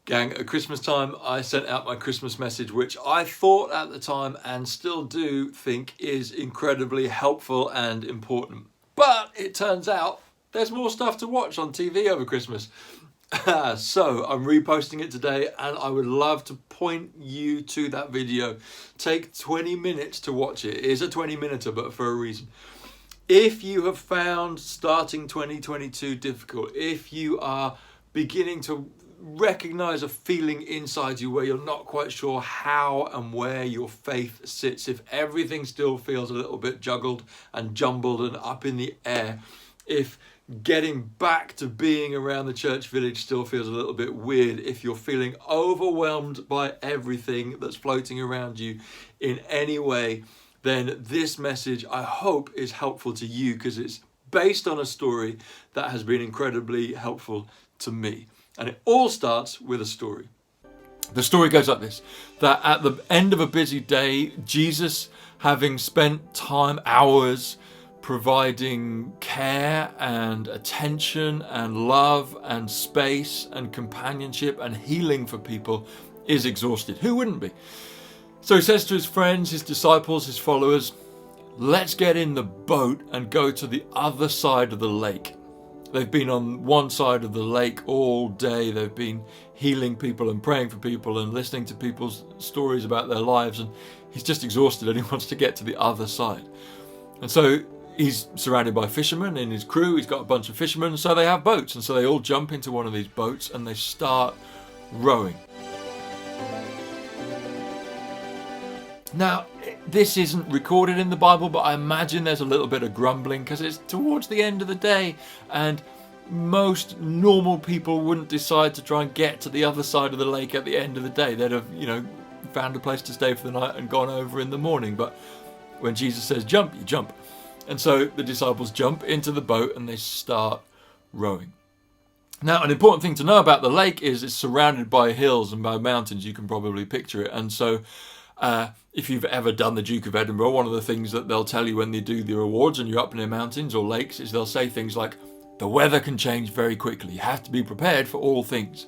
Gang, at Christmas time, I sent out my Christmas message, which I thought at the time and still do think is incredibly helpful and important. But it turns out there's more stuff to watch on TV over Christmas. So I'm reposting it today, and I would love to point you to that video. Take 20 minutes to watch it. It is a 20-minute, but for a reason. If you have found starting 2022 difficult, if you are beginning to recognize a feeling inside you where you're not quite sure how and where your faith sits, if everything still feels a little bit juggled and jumbled and up in the air, if getting back to being around the church village still feels a little bit weird, if you're feeling overwhelmed by everything that's floating around you in any way, then this message, I hope, is helpful to you, because it's based on a story that has been incredibly helpful to me. And it all starts with a story. The story goes like this: that at the end of a busy day, Jesus, having spent time, hours, providing care and attention and love and space and companionship and healing for people, is exhausted. Who wouldn't be? So he says to his friends, his disciples, his followers, let's get in the boat and go to the other side of the lake. They've been on one side of the lake all day. They've been healing people and praying for people and listening to people's stories about their lives. And he's just exhausted and he wants to get to the other side. And so he's surrounded by fishermen in his crew. He's got a bunch of fishermen. So they have boats. And so they all jump into one of these boats and they start rowing. Now, this isn't recorded in the Bible, but I imagine there's a little bit of grumbling because it's towards the end of the day, and most normal people wouldn't decide to try and get to the other side of the lake at the end of the day. They'd have, found a place to stay for the night and gone over in the morning. But when Jesus says jump, you jump. And so the disciples jump into the boat and they start rowing. Now, an important thing to know about the lake is it's surrounded by hills and by mountains. You can probably picture it. And so if you've ever done the Duke of Edinburgh, one of the things that they'll tell you when they do the awards and you're up in the mountains or lakes is they'll say things like, the weather can change very quickly. You have to be prepared for all things.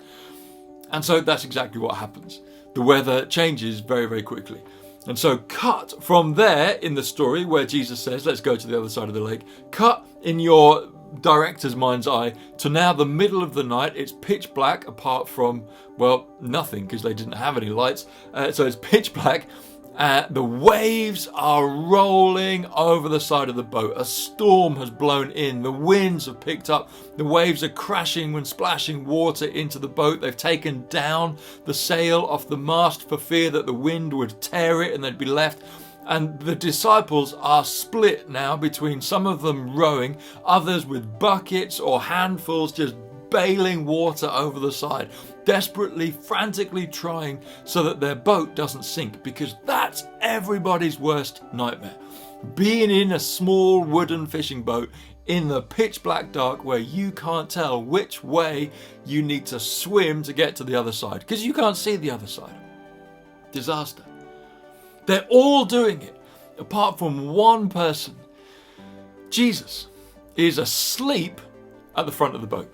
And so that's exactly what happens. The weather changes very, very quickly. And so cut from there in the story where Jesus says, let's go to the other side of the lake, cut in your director's mind's eye to now the middle of the night. It's pitch black apart from, nothing, because they didn't have any lights. So it's pitch black. The waves are rolling over the side of the boat. A storm has blown in. The winds have picked up. The waves are crashing and splashing water into the boat. They've taken down the sail off the mast for fear that the wind would tear it and they'd be left. And the disciples are split now between some of them rowing, others with buckets or handfuls just bailing water over the side, desperately, frantically trying so that their boat doesn't sink, because that's everybody's worst nightmare. Being in a small wooden fishing boat in the pitch black dark where you can't tell which way you need to swim to get to the other side, because you can't see the other side. Disaster. They're all doing it, apart from one person. Jesus is asleep at the front of the boat.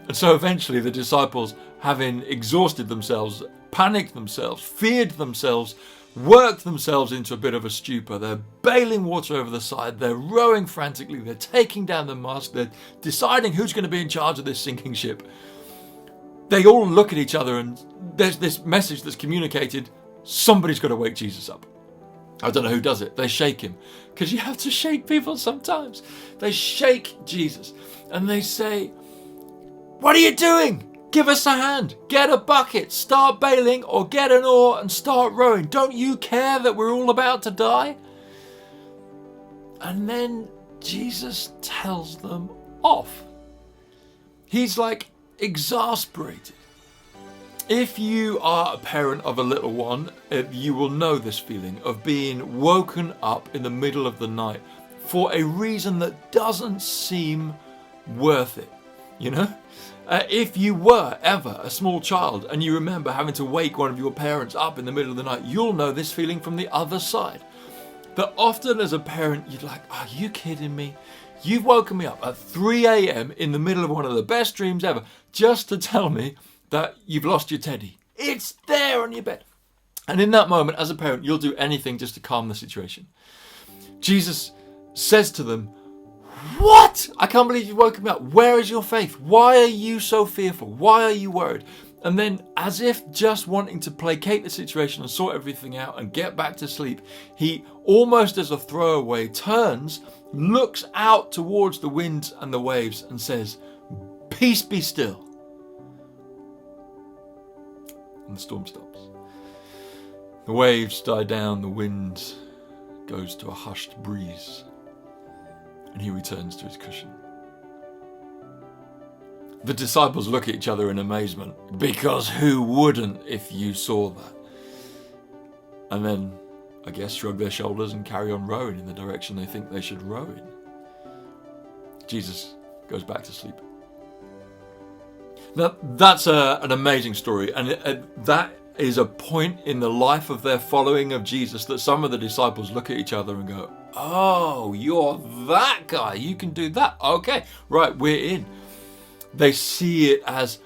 And so eventually the disciples, having exhausted themselves, panicked themselves, feared themselves, worked themselves into a bit of a stupor. They're bailing water over the side. They're rowing frantically. They're taking down the mast. They're deciding who's going to be in charge of this sinking ship. They all look at each other and there's this message that's communicated. Somebody's got to wake Jesus up. I don't know who does it. They shake him, because you have to shake people sometimes. They shake Jesus and they say, what are you doing? Give us a hand. Get a bucket. Start bailing, or get an oar and start rowing. Don't you care that we're all about to die? And then Jesus tells them off. He's like exasperated. If you are a parent of a little one, you will know this feeling of being woken up in the middle of the night for a reason that doesn't seem worth it, If you were ever a small child and you remember having to wake one of your parents up in the middle of the night, you'll know this feeling from the other side. That often as a parent, you're like, are you kidding me? You've woken me up at 3 a.m. in the middle of one of the best dreams ever just to tell me that you've lost your teddy. It's there on your bed. And in that moment, as a parent, you'll do anything just to calm the situation. Jesus says to them, what? I can't believe you've woken me up. Where is your faith? Why are you so fearful? Why are you worried? And then, as if just wanting to placate the situation and sort everything out and get back to sleep, he, almost as a throwaway, turns, looks out towards the winds and the waves and says, peace be still. And the storm stops. The waves die down, the wind goes to a hushed breeze, and he returns to his cushion. The disciples look at each other in amazement, because who wouldn't if you saw that? And then, I guess, shrug their shoulders and carry on rowing in the direction they think they should row in. Jesus goes back to sleep. Now, that's an amazing story, and that is a point in the life of their following of Jesus that some of the disciples look at each other and go, oh, you're that guy, you can do that. Okay, right, we're in. They see it as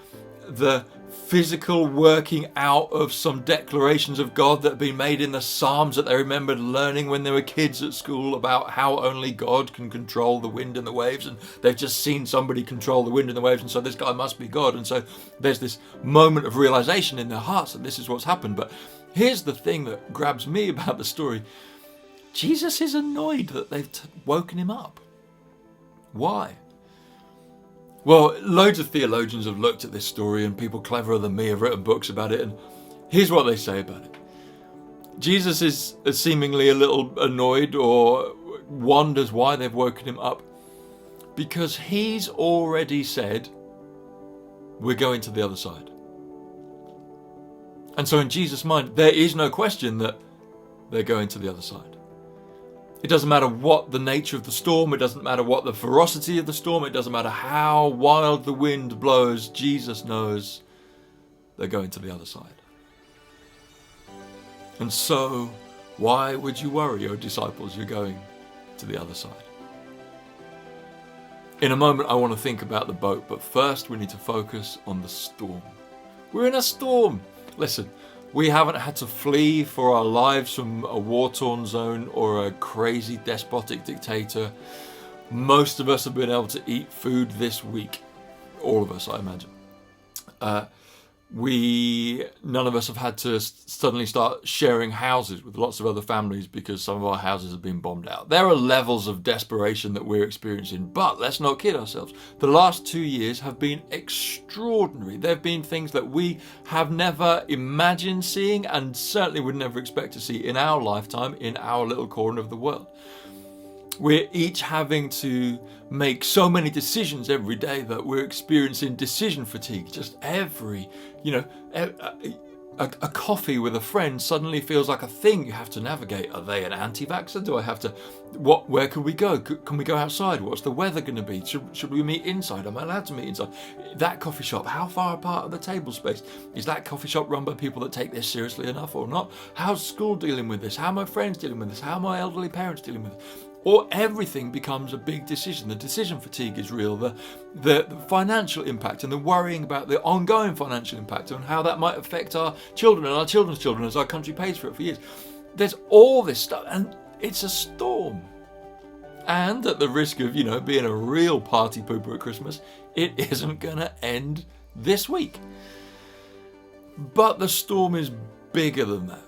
the physical working out of some declarations of God that have been made in the Psalms that they remembered learning when they were kids at school about how only God can control the wind and the waves, and they've just seen somebody control the wind and the waves, and so this guy must be God. And so there's this moment of realization in their hearts that this is what's happened. But here's the thing that grabs me about the story. Jesus is annoyed that they've woken him up. Why? Well, loads of theologians have looked at this story, and people cleverer than me have written books about it, and here's what they say about it. Jesus is seemingly a little annoyed or wonders why they've woken him up, because he's already said, we're going to the other side. And so in Jesus' mind, there is no question that they're going to the other side. It doesn't matter what the nature of the storm, it doesn't matter what the ferocity of the storm, it doesn't matter how wild the wind blows, Jesus knows they're going to the other side. And so, why would you worry, O disciples, you're going to the other side? In a moment I want to think about the boat, but first we need to focus on the storm. We're in a storm. Listen, we haven't had to flee for our lives from a war-torn zone or a crazy despotic dictator. Most of us have been able to eat food this week. All of us, I imagine. None of us have had to suddenly start sharing houses with lots of other families because some of our houses have been bombed out. There are levels of desperation that we're experiencing, but let's not kid ourselves. The last 2 years have been extraordinary. There have been things that we have never imagined seeing and certainly would never expect to see in our lifetime in our little corner of the world. We're each having to make so many decisions every day that we're experiencing decision fatigue. Just every, a coffee with a friend suddenly feels like a thing you have to navigate. Are they an anti-vaxxer? Do I have to, where can we go? Can we go outside? What's the weather going to be? Should we meet inside? Am I allowed to meet inside? That coffee shop, how far apart are the table space? Is that coffee shop run by people that take this seriously enough or not? How's school dealing with this? How are my friends dealing with this? How are my elderly parents dealing with it? Or everything becomes a big decision. The decision fatigue is real. The financial impact and the worrying about the ongoing financial impact and how that might affect our children and our children's children as our country pays for it for years. There's all this stuff, and it's a storm. And at the risk of, being a real party pooper at Christmas, it isn't going to end this week. But the storm is bigger than that.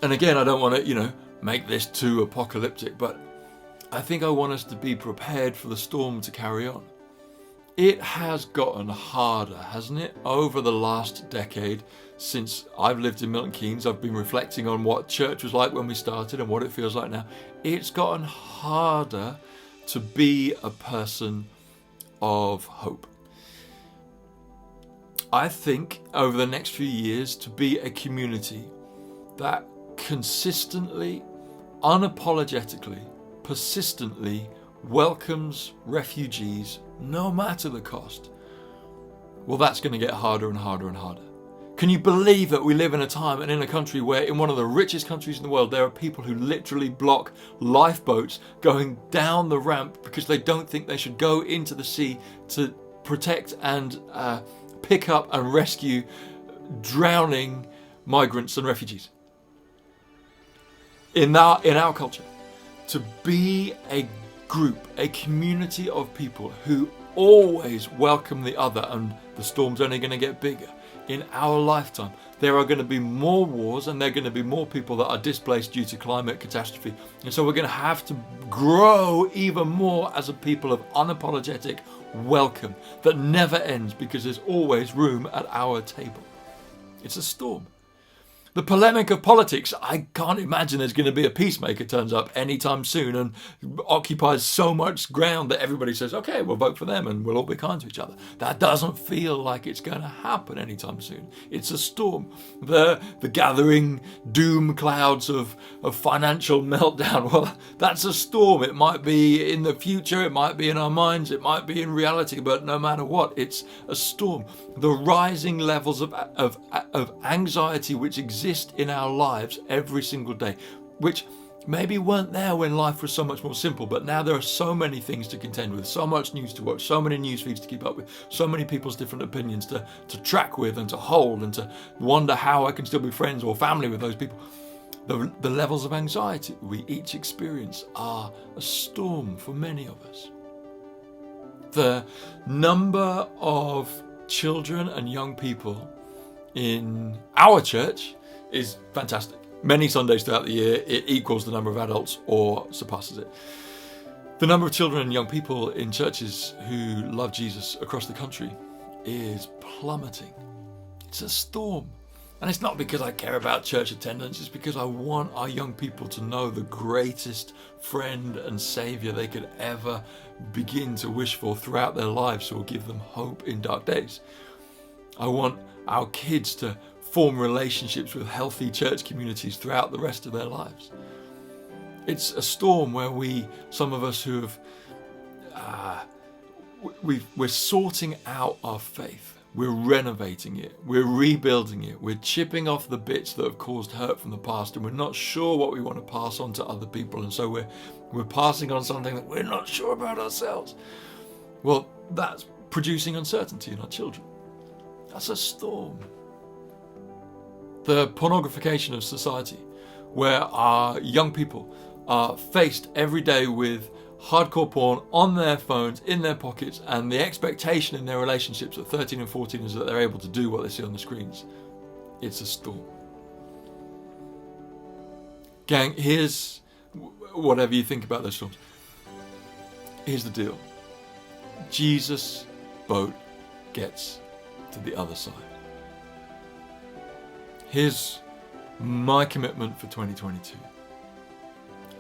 And again, I don't want to, make this too apocalyptic, but I think I want us to be prepared for the storm to carry on. It has gotten harder, hasn't it? Over the last decade, since I've lived in Milton Keynes, I've been reflecting on what church was like when we started and what it feels like now. It's gotten harder to be a person of hope. I think over the next few years to be a community that consistently, unapologetically, persistently welcomes refugees no matter the cost. Well, that's going to get harder and harder and harder. Can you believe that we live in a time and in a country where, in one of the richest countries in the world, there are people who literally block lifeboats going down the ramp because they don't think they should go into the sea to protect and pick up and rescue drowning migrants and refugees? In our culture, to be a group, a community of people who always welcome the other, and the storm's only going to get bigger. In our lifetime, there are going to be more wars and there are going to be more people that are displaced due to climate catastrophe. And so we're going to have to grow even more as a people of unapologetic welcome that never ends because there's always room at our table. It's a storm. The polemic of politics, I can't imagine there's going to be a peacemaker turns up anytime soon and occupies so much ground that everybody says, okay, we'll vote for them and we'll all be kind to each other. That doesn't feel like it's going to happen anytime soon. It's a storm. The gathering doom clouds of financial meltdown, well, that's a storm. It might be in the future, it might be in our minds, it might be in reality, but no matter what, it's a storm. The rising levels of anxiety which exist in our lives every single day, which maybe weren't there when life was so much more simple, but now there are so many things to contend with, so much news to watch, so many news feeds to keep up with, so many people's different opinions to track with and to hold and to wonder how I can still be friends or family with those people. The levels of anxiety we each experience are a storm for many of us. The number of children and young people in our church is fantastic. Many Sundays throughout the year, it equals the number of adults or surpasses it. The number of children and young people in churches who love Jesus across the country is plummeting. It's a storm. And it's not because I care about church attendance, it's because I want our young people to know the greatest friend and saviour they could ever begin to wish for throughout their lives, who will give them hope in dark days. I want our kids to form relationships with healthy church communities throughout the rest of their lives. It's a storm where some of us who have, we're sorting out our faith. We're renovating it. We're rebuilding it. We're chipping off the bits that have caused hurt from the past, and we're not sure what we want to pass on to other people. And so we're passing on something that we're not sure about ourselves. Well, that's producing uncertainty in our children. That's a storm. The pornographication of society, where our young people are faced every day with hardcore porn on their phones, in their pockets, and the expectation in their relationships at 13 and 14 is that they're able to do what they see on the screens. It's a storm. Gang, here's whatever you think about those storms. Here's the deal. Jesus' boat gets to the other side. Here's my commitment for 2022.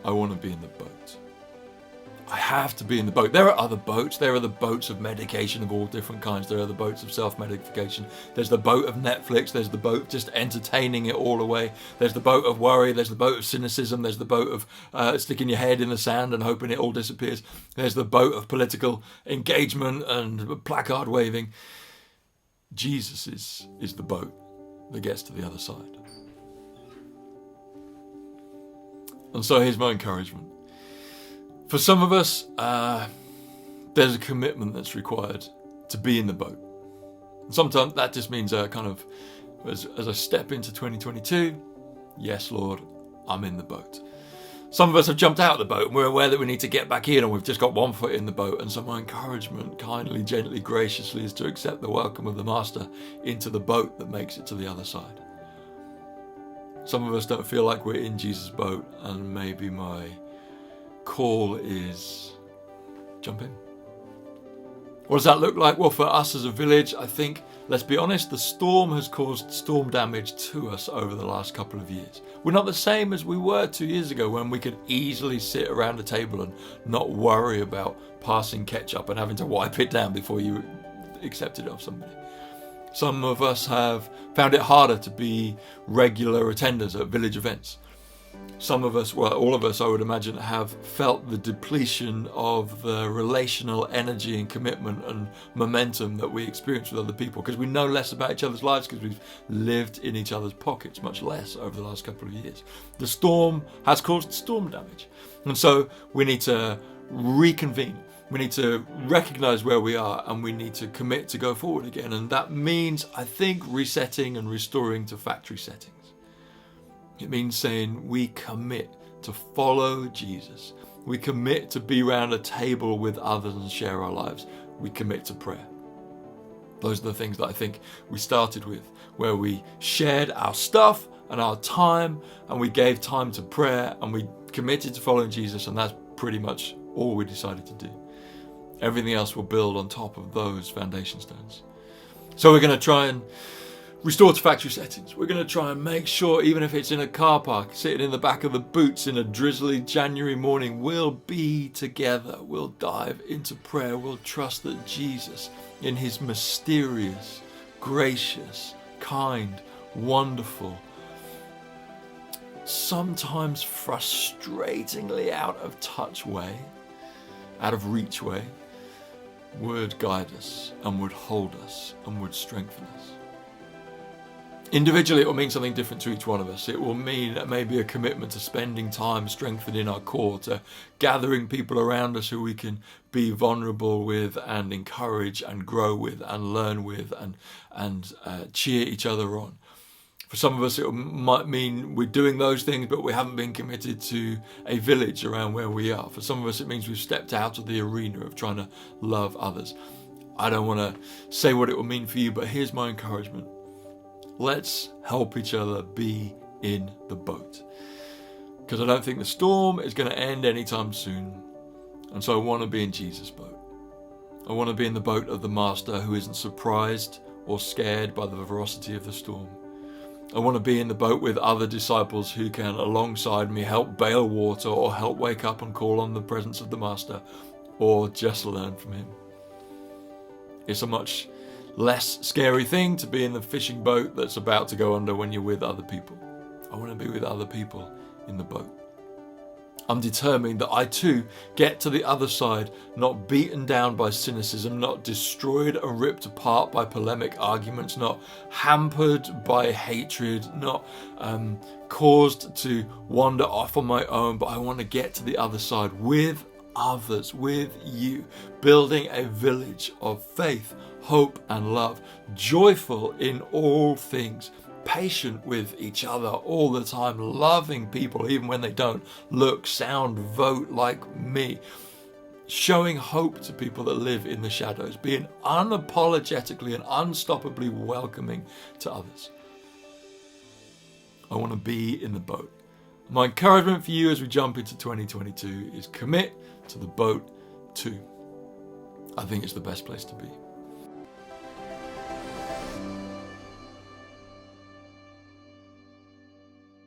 I want to be in the boat. I have to be in the boat. There are other boats. There are the boats of medication of all different kinds. There are the boats of self-medication. There's the boat of Netflix. There's the boat of just entertaining it all away. There's the boat of worry. There's the boat of cynicism. There's the boat of sticking your head in the sand and hoping it all disappears. There's the boat of political engagement and placard waving. Jesus is the boat that gets to the other side. And so here's my encouragement. For some of us, there's a commitment that's required to be in the boat. And sometimes that just means kind of, as I step into 2022, yes, Lord, I'm in the boat. Some of us have jumped out of the boat and we're aware that we need to get back in, and we've just got one foot in the boat. And so my encouragement, kindly, gently, graciously, is to accept the welcome of the Master into the boat that makes it to the other side. Some of us don't feel like we're in Jesus' boat, and maybe my call is jump in. What does that look like? Well, for us as a village, I think, let's be honest, the storm has caused storm damage to us over the last couple of years. We're not the same as we were 2 years ago, when we could easily sit around a table and not worry about passing ketchup and having to wipe it down before you accepted it off somebody. Some of us have found it harder to be regular attenders at village events. Some of us, well, all of us, I would imagine, have felt the depletion of the relational energy and commitment and momentum that we experience with other people because we know less about each other's lives because we've lived in each other's pockets much less over the last couple of years. The storm has caused storm damage. And so we need to reconvene. We need to recognize where we are and we need to commit to go forward again. And that means, I think, resetting and restoring to factory settings. It means saying we commit to follow Jesus. We commit to be around a table with others and share our lives. We commit to prayer. Those are the things that I think we started with, where we shared our stuff and our time, and we gave time to prayer, and we committed to following Jesus, and that's pretty much all we decided to do. Everything else will build on top of those foundation stones. So we're going to try and restore to factory settings. We're going to try and make sure, even if it's in a car park, sitting in the back of the boots in a drizzly January morning, we'll be together. We'll dive into prayer. We'll trust that Jesus, in his mysterious, gracious, kind, wonderful, sometimes frustratingly out of touch way, out of reach way, would guide us and would hold us and would strengthen us. Individually, it will mean something different to each one of us. It will mean maybe a commitment to spending time strengthening our core, to gathering people around us who we can be vulnerable with and encourage and grow with and learn with and cheer each other on. For some of us, it might mean we're doing those things, but we haven't been committed to a village around where we are. For some of us, it means we've stepped out of the arena of trying to love others. I don't want to say what it will mean for you, but here's my encouragement. Let's help each other be in the boat. Because I don't think the storm is going to end anytime soon. And so I want to be in Jesus' boat. I want to be in the boat of the Master who isn't surprised or scared by the ferocity of the storm. I want to be in the boat with other disciples who can, alongside me, help bail water or help wake up and call on the presence of the Master or just learn from him. It's a much less scary thing to be in the fishing boat that's about to go under when you're with other people. I want to be with other people in the boat. I'm determined that I too get to the other side, not beaten down by cynicism, not destroyed and ripped apart by polemic arguments, not hampered by hatred, not caused to wander off on my own, but I want to get to the other side with others, with you, building a village of faith, hope and love, joyful in all things, patient with each other all the time, loving people even when they don't look, sound, vote like me, showing hope to people that live in the shadows, being unapologetically and unstoppably welcoming to others. I want to be in the boat. My encouragement for you as we jump into 2022 is commit to the boat too. I think it's the best place to be.